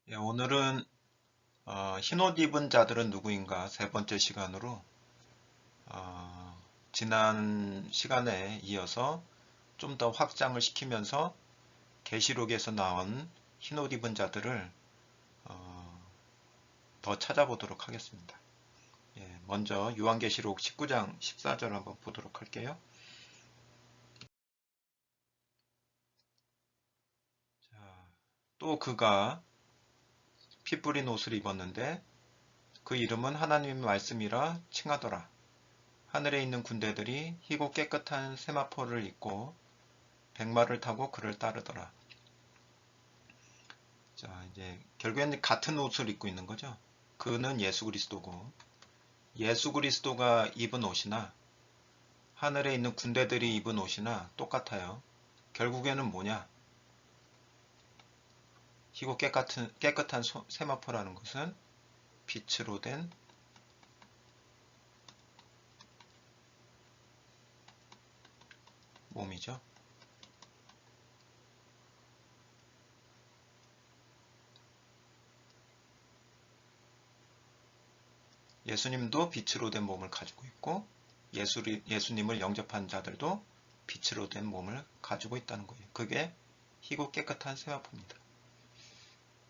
예, 오늘은 흰옷 입은 자들은 누구인가 세 번째 시간으로 지난 시간에 이어서 좀 더 확장을 시키면서 계시록에서 나온 흰옷 입은 자들을 더 찾아보도록 하겠습니다. 예, 먼저 요한계시록 19장 14절 한번 보도록 할게요. 자, 또 그가 피 뿌린 옷을 입었는데 그 이름은 하나님의 말씀이라 칭하더라. 하늘에 있는 군대들이 희고 깨끗한 세마포를 입고 백마를 타고 그를 따르더라. 자, 이제 결국에는 같은 옷을 입고 있는 거죠. 그는 예수 그리스도고 예수 그리스도가 입은 옷이나 하늘에 있는 군대들이 입은 옷이나 똑같아요. 결국에는 뭐냐? 희고 깨끗한 세마포라는 것은 빛으로 된 몸이죠. 예수님도 빛으로 된 몸을 가지고 있고 예수님을 영접한 자들도 빛으로 된 몸을 가지고 있다는 거예요. 그게 희고 깨끗한 세마포입니다.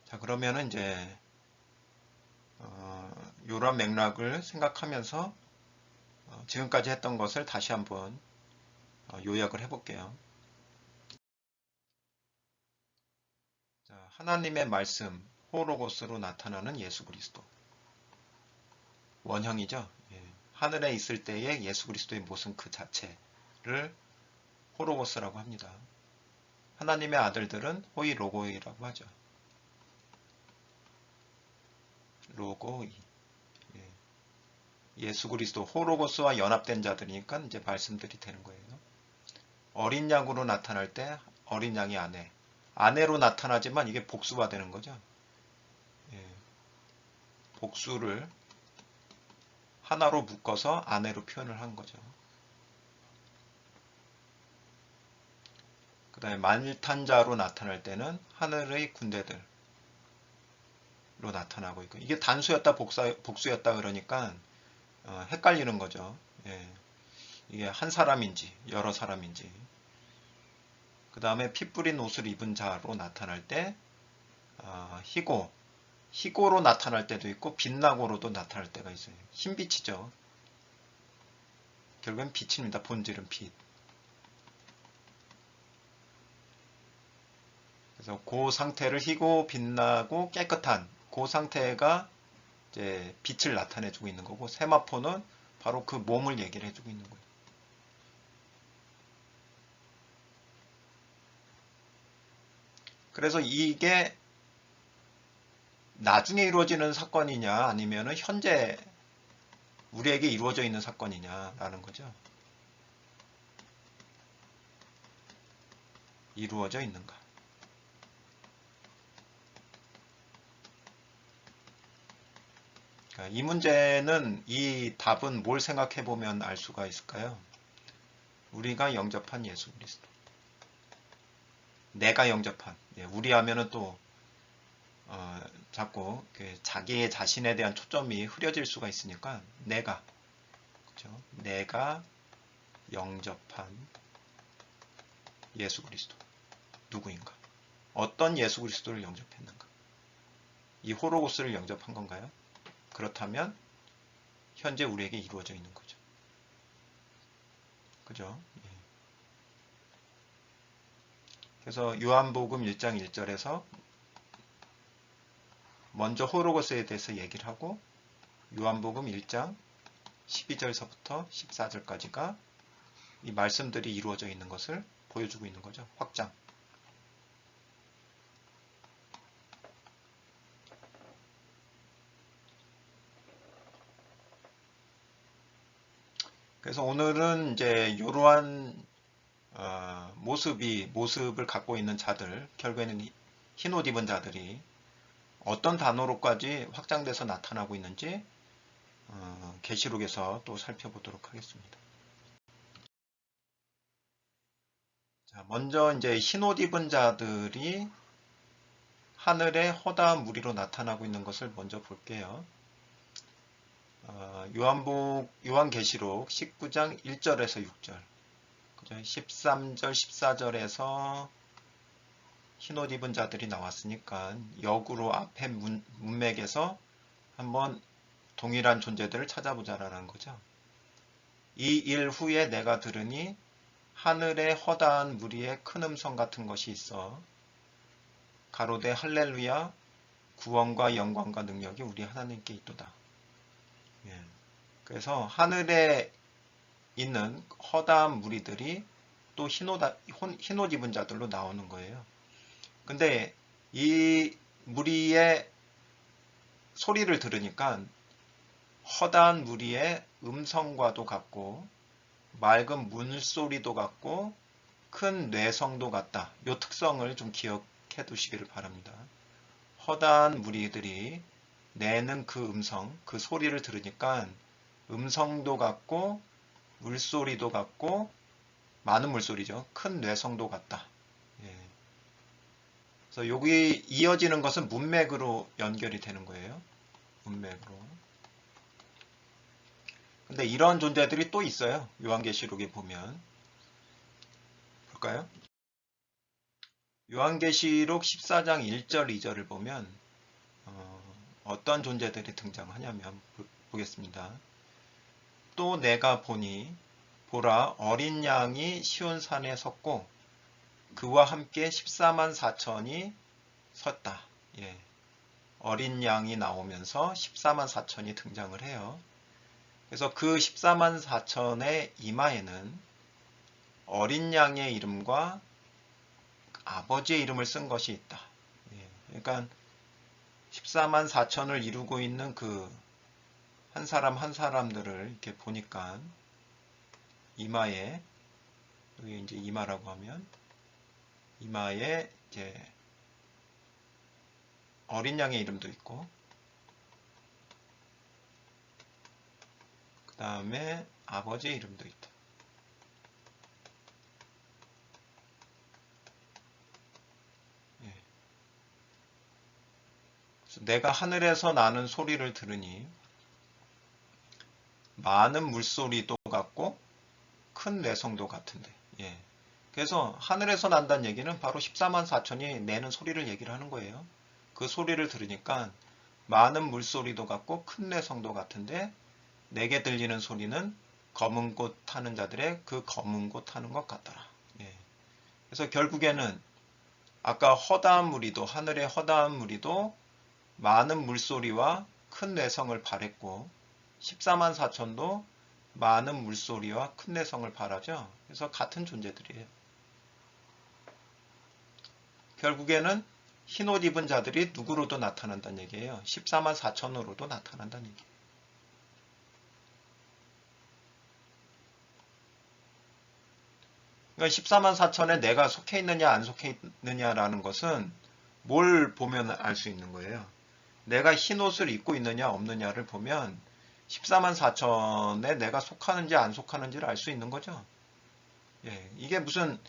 자, 그러면은 이제 이런 맥락을 생각하면서 지금까지 했던 것을 다시 한번 요약을 해볼게요. 자, 하나님의 말씀, 호로고스로 나타나는 예수 그리스도. 원형이죠. 예. 하늘에 있을 때의 예수 그리스도의 모습 그 자체를 호로고스라고 합니다. 하나님의 아들들은 호이 로고이라고 하죠. 로고이. 예. 예수 그리스도 호로고스와 연합된 자들이니까 이제 말씀들이 되는 거예요. 어린 양으로 나타날 때 어린 양이 아내로 나타나지만 이게 복수가 되는 거죠. 예. 복수를 하나로 묶어서 아내로 표현을 한 거죠. 그 다음에 만탄자로 나타날 때는 하늘의 군대들로 나타나고 있고 이게 단수였다 복수였다 그러니까 헷갈리는 거죠. 예. 이게 한 사람인지 여러 사람인지. 그 다음에 피 뿌린 옷을 입은 자로 나타날 때 희고로 나타날 때도 있고 빛나고로도 나타날 때가 있어요. 흰빛이죠. 결국엔 빛입니다. 본질은 빛. 그래서 그 상태를 희고 빛나고 깨끗한 그 상태가 이제 빛을 나타내주고 있는 거고 세마포는 바로 그 몸을 얘기를 해주고 있는 거예요. 그래서 이게 나중에 이루어지는 사건이냐 아니면은 현재 우리에게 이루어져 있는 사건이냐라는 거죠. 이루어져 있는가. 그러니까 이 문제는 이 답은 뭘 생각해 보면 알 수가 있을까요? 우리가 영접한 예수 그리스도. 내가 영접한. 예, 우리 하면은 또 자꾸 자기의 자신에 대한 초점이 흐려질 수가 있으니까 그렇죠? 내가 영접한 예수 그리스도 누구인가? 어떤 예수 그리스도를 영접했는가? 이 호로고스를 영접한 건가요? 그렇다면 현재 우리에게 이루어져 있는 거죠. 그죠? 예. 그래서 요한복음 1장 1절에서 먼저 호로고스에 대해서 얘기를 하고 요한복음 1장 12절서부터 14절까지가 이 말씀들이 이루어져 있는 것을 보여주고 있는 거죠. 확장. 그래서 오늘은 이제 이러한 모습을 갖고 있는 자들, 결국에는 흰 옷 입은 자들이 어떤 단어로까지 확장돼서 나타나고 있는지 계시록에서 또 살펴보도록 하겠습니다. 자, 먼저 이제 흰 옷 입은 자들이 하늘의 허다한 무리로 나타나고 있는 것을 먼저 볼게요. 요한계시록 19장 1절에서 6절, 13절, 14절에서 흰옷 입은 자들이 나왔으니까 역으로 앞에 문맥에서 한번 동일한 존재들을 찾아보자라는 거죠. 이 일 후에 내가 들으니 하늘의 허다한 무리에 큰 음성 같은 것이 있어 가로되 할렐루야 구원과 영광과 능력이 우리 하나님께 있도다. 예. 그래서 하늘에 있는 허다한 무리들이 또 흰옷 입은 자들로 나오는 거예요. 근데 이 무리의 소리를 들으니까 허다한 무리의 음성과도 같고 맑은 물소리도 같고 큰 뇌성도 같다. 이 특성을 좀 기억해 두시기를 바랍니다. 허다한 무리들이 내는 그 음성, 그 소리를 들으니까 음성도 같고 물소리도 같고 많은 물소리죠. 큰 뇌성도 같다. 예. 그래서 여기 이어지는 것은 문맥으로 연결이 되는 거예요. 문맥으로. 근데 이런 존재들이 또 있어요. 요한계시록에 보면. 볼까요? 요한계시록 14장 1절, 2절을 보면 어떤 존재들이 등장하냐면 보겠습니다. 또 내가 보니 보라 어린 양이 시온산에 섰고 그와 함께 14만 4천이 섰다. 예. 어린 양이 나오면서 14만 4천이 등장을 해요. 그래서 그 14만 4천의 이마에는 어린 양의 이름과 아버지의 이름을 쓴 것이 있다. 예. 그러니까 14만 4천을 이루고 있는 그 한 사람 한 사람들을 이렇게 보니까 이마에, 여기 이제 이마라고 하면 이마에 이제 어린 양의 이름도 있고 그 다음에 아버지의 이름도 있다. 예. 그래서 내가 하늘에서 나는 소리를 들으니 많은 물소리도 같고 큰 뇌성도 같은데. 예. 그래서 하늘에서 난다는 얘기는 바로 14만 4천이 내는 소리를 얘기를 하는 거예요. 그 소리를 들으니까 많은 물소리도 같고 큰 뇌성도 같은데 내게 들리는 소리는 검은 꽃 타는 자들의 그 검은 꽃 타는 것 같더라. 예. 그래서 결국에는 아까 허다한 무리도 하늘의 허다한 무리도 많은 물소리와 큰 뇌성을 발했고 14만 4천도 많은 물소리와 큰 뇌성을 발하죠. 그래서 같은 존재들이에요. 결국에는 흰옷 입은 자들이 누구로도 나타난다는 얘기예요. 14만 4천으로도 나타난다는 얘기예요. 그러니까 14만 4천에 내가 속해 있느냐 안 속해 있느냐라는 것은 뭘 보면 알 수 있는 거예요. 내가 흰옷을 입고 있느냐 없느냐를 보면 14만 4천에 내가 속하는지 안 속하는지를 알 수 있는 거죠. 예, 이게 무슨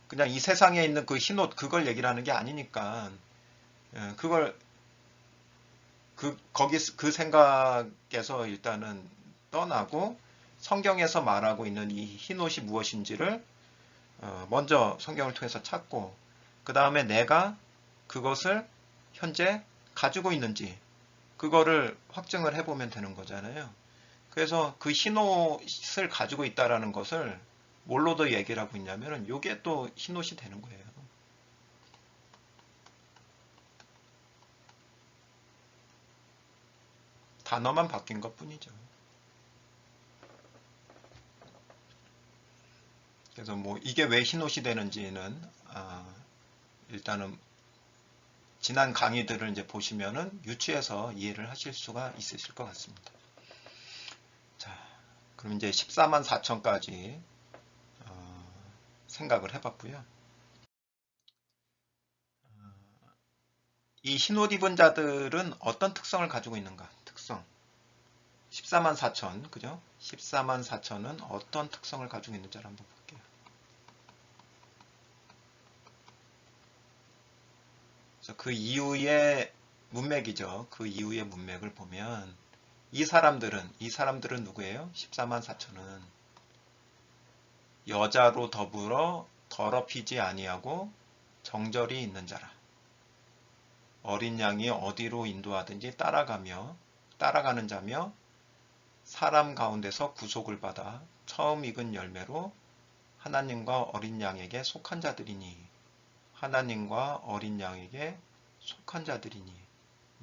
그냥 이 세상에 있는 그 흰옷 그걸 얘기를 하는 게 아니니까 그걸 거기 그 생각에서 일단은 떠나고 성경에서 말하고 있는 이 흰옷이 무엇인지를 먼저 성경을 통해서 찾고 그 다음에 내가 그것을 현재 가지고 있는지 그거를 확증을 해보면 되는 거잖아요. 그래서 그 흰옷을 가지고 있다라는 것을 뭘로도 얘기를 하고 있냐면은 이게 또 흰옷이 되는 거예요. 단어만 바뀐 것 뿐이죠. 그래서 뭐 이게 왜 흰옷이 되는지는 일단은 지난 강의들을 이제 보시면은 유추해서 이해를 하실 수가 있으실 것 같습니다. 자, 그럼 이제 14만 4천까지 생각을 해봤고요. 이 흰옷 입은 자들은 어떤 특성을 가지고 있는가? 특성. 14만 4천, 그죠? 14만 4천은 어떤 특성을 가지고 있는지 한번 볼게요. 그래서 그 이후의 문맥이죠. 그 이후의 문맥을 보면 이 사람들은 누구예요? 14만 4천은 여자로 더불어 더럽히지 아니하고 정절이 있는 자라. 어린 양이 어디로 인도하든지 따라가는 자며 사람 가운데서 구속을 받아 처음 익은 열매로 하나님과 어린 양에게 속한 자들이니. 하나님과 어린 양에게 속한 자들이니.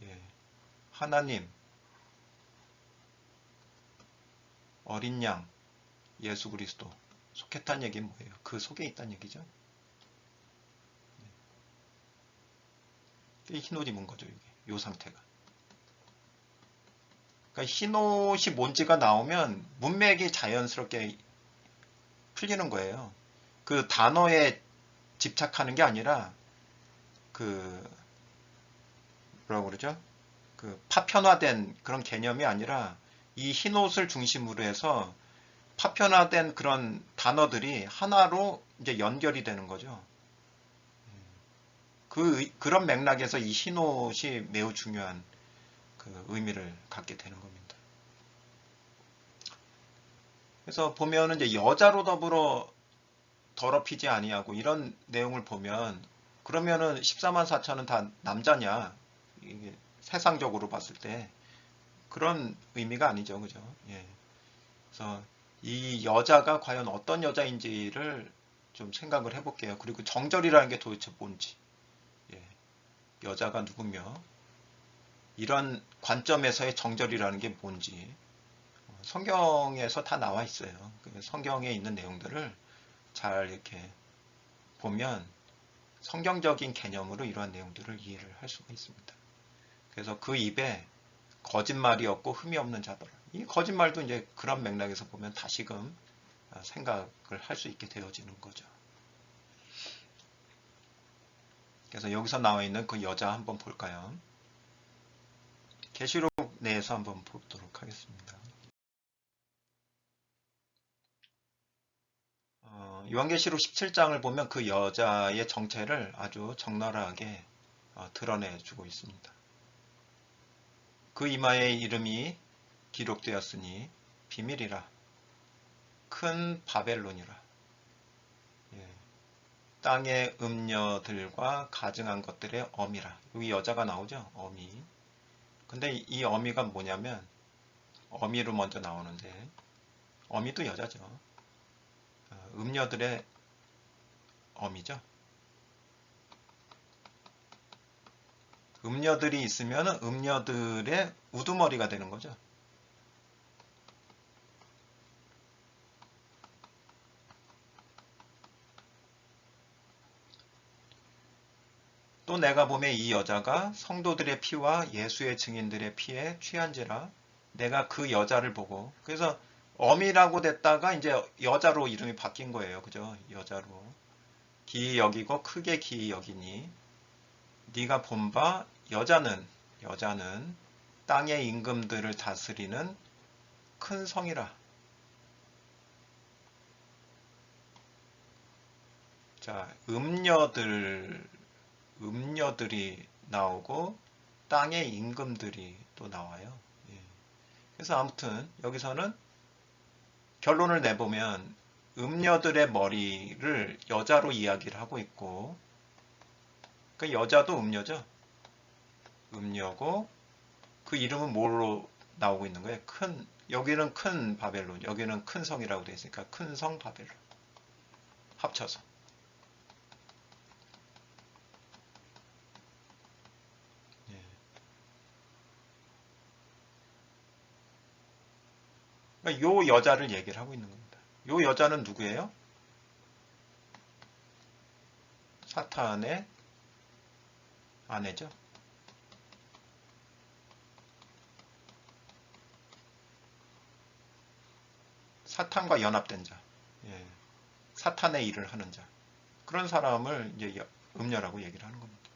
예. 하나님, 어린 양, 예수 그리스도 속했다는 얘기는 뭐예요? 그 속에 있다는 얘기죠. 이 흰옷 입은 거죠, 이게. 요 상태가. 그러니까 흰옷이 뭔지가 나오면 문맥이 자연스럽게 풀리는 거예요. 그 단어에 집착하는 게 아니라 그 뭐라고 그러죠? 그 파편화된 그런 개념이 아니라 이 흰옷을 중심으로 해서 파편화된 그런 단어들이 하나로 이제 연결이 되는 거죠. 그런 맥락에서 이 흰옷이 매우 중요한 그 의미를 갖게 되는 겁니다. 그래서 보면은 이제 여자로 더불어 더럽히지 아니하고 이런 내용을 보면 그러면은 14만 4천은 다 남자냐? 이게 세상적으로 봤을 때 그런 의미가 아니죠. 그죠? 예. 그래서 이 여자가 과연 어떤 여자인지를 좀 생각을 해볼게요. 그리고 정절이라는 게 도대체 뭔지. 예. 여자가 누구며 이런 관점에서의 정절이라는 게 뭔지 성경에서 다 나와 있어요. 성경에 있는 내용들을 잘 이렇게 보면 성경적인 개념으로 이러한 내용들을 이해를 할 수가 있습니다. 그래서 그 입에 거짓말이 없고 흠이 없는 자더라. 이 거짓말도 이제 그런 맥락에서 보면 다시금 생각을 할 수 있게 되어지는 거죠. 그래서 여기서 나와 있는 그 여자 한번 볼까요? 계시록 내에서 한번 보도록 하겠습니다. 요한계시록 17장을 보면 그 여자의 정체를 아주 적나라하게 드러내주고 있습니다. 그 이마에 이름이 기록되었으니 비밀이라 큰 바벨론이라. 예. 땅의 음녀들과 가증한 것들의 어미라. 여기 여자가 나오죠? 어미. 근데 이 어미가 뭐냐면 어미로 먼저 나오는데 어미도 여자죠. 음녀들의 어미죠. 음녀들이 있으면 음녀들의 우두머리가 되는 거죠. 또 내가 보매 이 여자가 성도들의 피와 예수의 증인들의 피에 취한지라. 내가 그 여자를 보고, 그래서 어미라고 됐다가 이제 여자로 이름이 바뀐 거예요. 그죠? 여자로. 기이 여기고 크게 기이 여기니 네가 본 바 여자는 땅의 임금들을 다스리는 큰 성이라. 자, 음녀들이 나오고 땅의 임금들이 또 나와요. 예. 그래서 아무튼 여기서는 결론을 내보면 음녀들의 머리를 여자로 이야기를 하고 있고, 그 여자도 음녀죠. 음녀고 그 이름은 뭘로 나오고 있는 거예요? 여기는 큰 바벨론, 여기는 큰 성이라고 되어 있으니까 큰 성 바벨론 합쳐서. 예. 그러니까 요 여자를 얘기를 하고 있는 겁니다. 요 여자는 누구예요? 사탄의 아내죠. 사탄과 연합된 자. 예. 사탄의 일을 하는 자. 그런 사람을 이제 음녀라고 얘기를 하는 겁니다.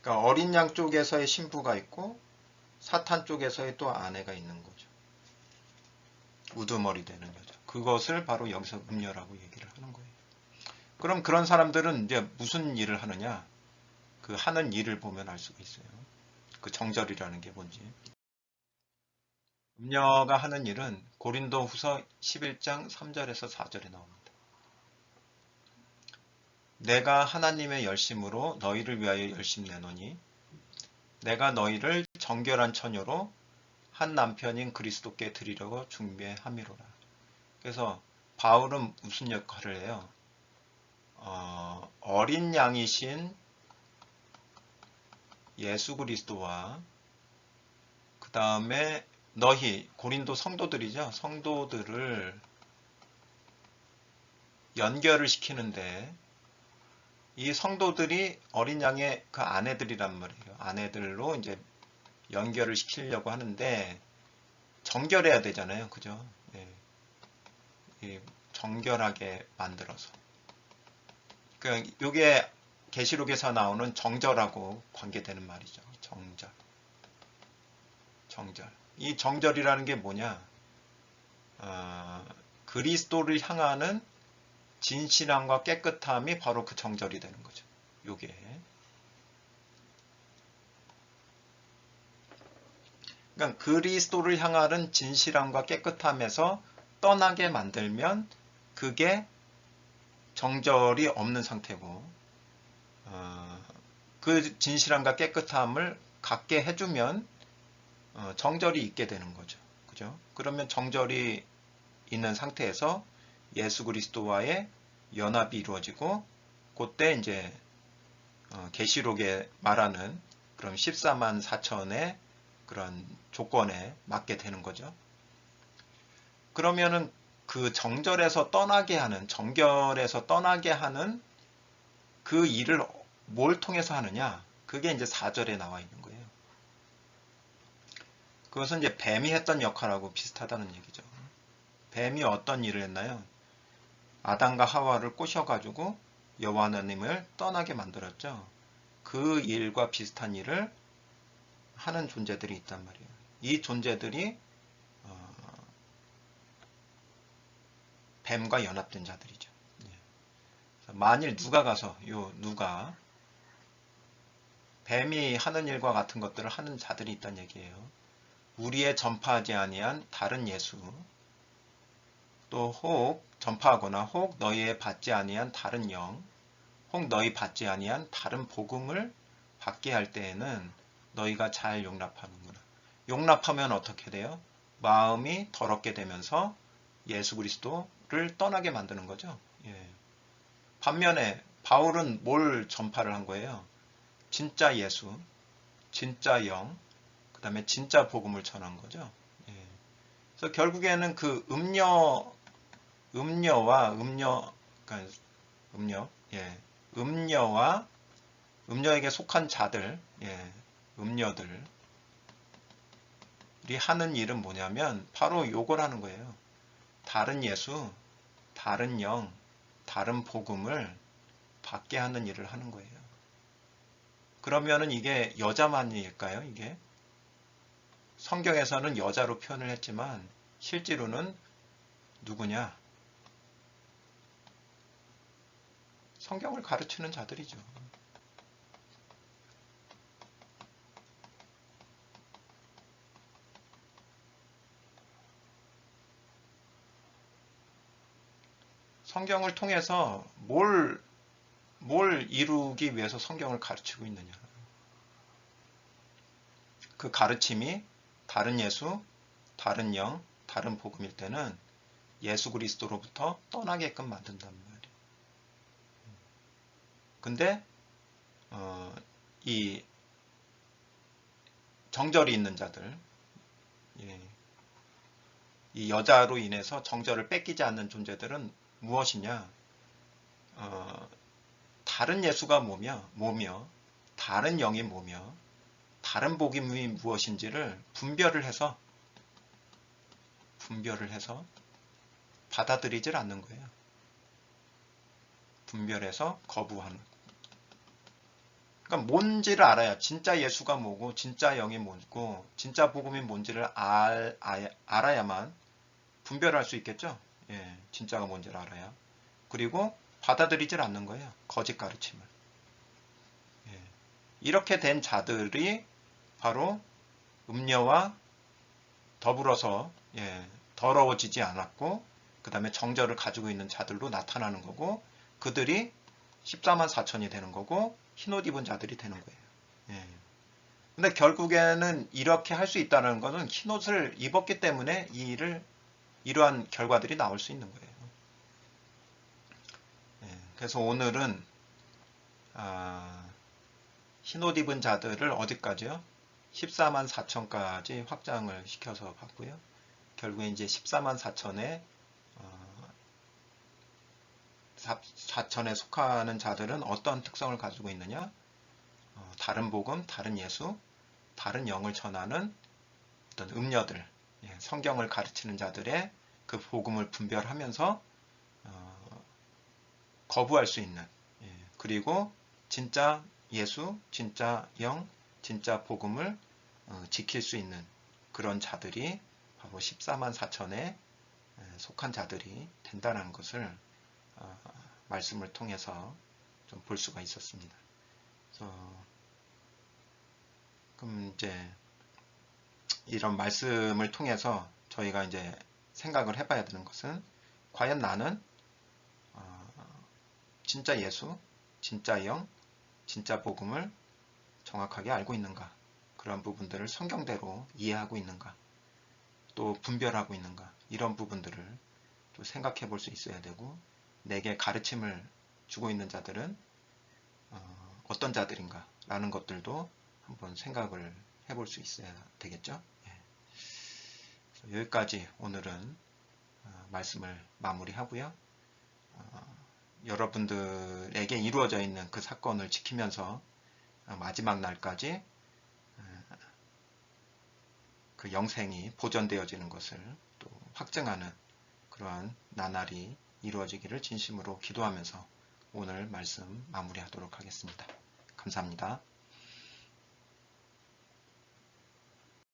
그러니까 어린 양 쪽에서의 신부가 있고 사탄 쪽에서의 또 아내가 있는 거죠. 우두머리 되는 여자. 그것을 바로 여기서 음녀라고 얘기를 하는 거예요. 그럼 그런 사람들은 이제 무슨 일을 하느냐? 그 하는 일을 보면 알 수가 있어요. 그 정절이라는 게 뭔지. 음녀가 하는 일은 고린도후서 11장 3절에서 4절에 나옵니다. 내가 하나님의 열심으로 너희를 위하여 열심 내노니 내가 너희를 정결한 처녀로 한 남편인 그리스도께 드리려고 준비함이로라. 그래서 바울은 무슨 역할을 해요? 어린 양이신 예수 그리스도와 그 다음에 너희 고린도 성도들이죠. 성도들을 연결을 시키는데 이 성도들이 어린 양의 그 아내들이란 말이에요. 아내들로 이제 연결을 시키려고 하는데 정결해야 되잖아요. 그죠? 예, 정결하게 만들어서. 그러니까 이게 계시록에서 나오는 정절하고 관계되는 말이죠. 정절. 정절. 이 정절이라는 게 뭐냐? 그리스도를 향하는 진실함과 깨끗함이 바로 그 정절이 되는 거죠. 요게. 그러니까 그리스도를 향하는 진실함과 깨끗함에서 떠나게 만들면 그게 정절이 없는 상태고, 그 진실함과 깨끗함을 갖게 해주면 정절이 있게 되는 거죠. 그죠? 그러면 정절이 있는 상태에서 예수 그리스도와의 연합이 이루어지고, 그때 이제 계시록에 말하는 그런 14만 4천의 그런 조건에 맞게 되는 거죠. 그러면은 그 정절에서 떠나게 하는, 정결에서 떠나게 하는 그 일을 뭘 통해서 하느냐? 그게 이제 4절에 나와 있는 거예요. 그것은 이제 뱀이 했던 역할하고 비슷하다는 얘기죠. 뱀이 어떤 일을 했나요? 아담과 하와를 꼬셔가지고 여호와 하나님을 떠나게 만들었죠. 그 일과 비슷한 일을 하는 존재들이 있단 말이에요. 이 존재들이 뱀과 연합된 자들이죠. 만일 누가 가서 누가 뱀이 하는 일과 같은 것들을 하는 자들이 있다는 얘기예요. 우리의 전파하지 아니한 다른 예수, 또 혹 전파하거나 혹 너희의 받지 아니한 다른 영, 혹 너희 받지 아니한 다른 복음을 받게 할 때에는 너희가 잘 용납하는구나. 용납하면 어떻게 돼요? 마음이 더럽게 되면서 예수 그리스도를 떠나게 만드는 거죠. 예. 반면에 바울은 뭘 전파를 한 거예요? 진짜 예수, 진짜 영, 그 다음에 진짜 복음을 전한 거죠. 예. 그래서 결국에는 그 그러니까 예, 음녀와 음녀에게 속한 자들, 예, 음녀들이 하는 일은 뭐냐면 바로 요걸 하는 거예요. 다른 예수, 다른 영, 다른 복음을 받게 하는 일을 하는 거예요. 그러면은 이게 여자만일까요? 이게 성경에서는 여자로 표현을 했지만 실제로는 누구냐? 성경을 가르치는 자들이죠. 성경을 통해서 뭘 이루기 위해서 성경을 가르치고 있느냐. 그 가르침이 다른 예수, 다른 영, 다른 복음일 때는 예수 그리스도로부터 떠나게끔 만든단 말이에요. 근데 이 정절이 있는 자들, 예, 이 여자로 인해서 정절을 뺏기지 않는 존재들은 무엇이냐? 다른 예수가 뭐며, 다른 영이 뭐며, 다른 복음이 무엇인지를 분별을 해서 받아들이질 않는 거예요. 분별해서 거부하는. 그러니까 뭔지를 알아야 진짜 예수가 뭐고 진짜 영이 뭐고 진짜 복음이 뭔지를 알아야만 분별할 수 있겠죠. 예, 진짜가 뭔지를 알아야. 그리고 받아들이질 않는 거예요. 거짓 가르침을. 예. 이렇게 된 자들이 바로 음녀와 더불어서 더러워지지 않았고 그 다음에 정절을 가지고 있는 자들로 나타나는 거고 그들이 14만 4천이 되는 거고 흰옷 입은 자들이 되는 거예요. 예. 근데 결국에는 이렇게 할 수 있다는 것은 흰옷을 입었기 때문에 이러한 결과들이 나올 수 있는 거예요. 예. 그래서 오늘은 흰옷 입은 자들을 어디까지요? 14만 4천까지 확장을 시켜서 봤고요. 결국에 이제 14만 4천에 4천에 속하는 자들은 어떤 특성을 가지고 있느냐? 다른 복음, 다른 예수, 다른 영을 전하는 어떤 음녀들, 성경을 가르치는 자들의 그 복음을 분별하면서 거부할 수 있는, 그리고 진짜 예수, 진짜 영, 진짜 복음을 지킬 수 있는 그런 자들이 바로 14만 4천에 속한 자들이 된다는 것을 말씀을 통해서 좀 볼 수가 있었습니다. 그럼 이제 이런 말씀을 통해서 저희가 이제 생각을 해봐야 되는 것은 과연 나는 진짜 예수, 진짜 영, 진짜 복음을 정확하게 알고 있는가? 그런 부분들을 성경대로 이해하고 있는가? 또 분별하고 있는가? 이런 부분들을 또 생각해 볼 수 있어야 되고 내게 가르침을 주고 있는 자들은 어떤 자들인가? 라는 것들도 한번 생각을 해볼 수 있어야 되겠죠? 여기까지 오늘은 말씀을 마무리하고요. 여러분들에게 이루어져 있는 그 사건을 지키면서 마지막 날까지 그 영생이 보존되어지는 것을 또 확증하는 그러한 나날이 이루어지기를 진심으로 기도하면서 오늘 말씀 마무리하도록 하겠습니다. 감사합니다.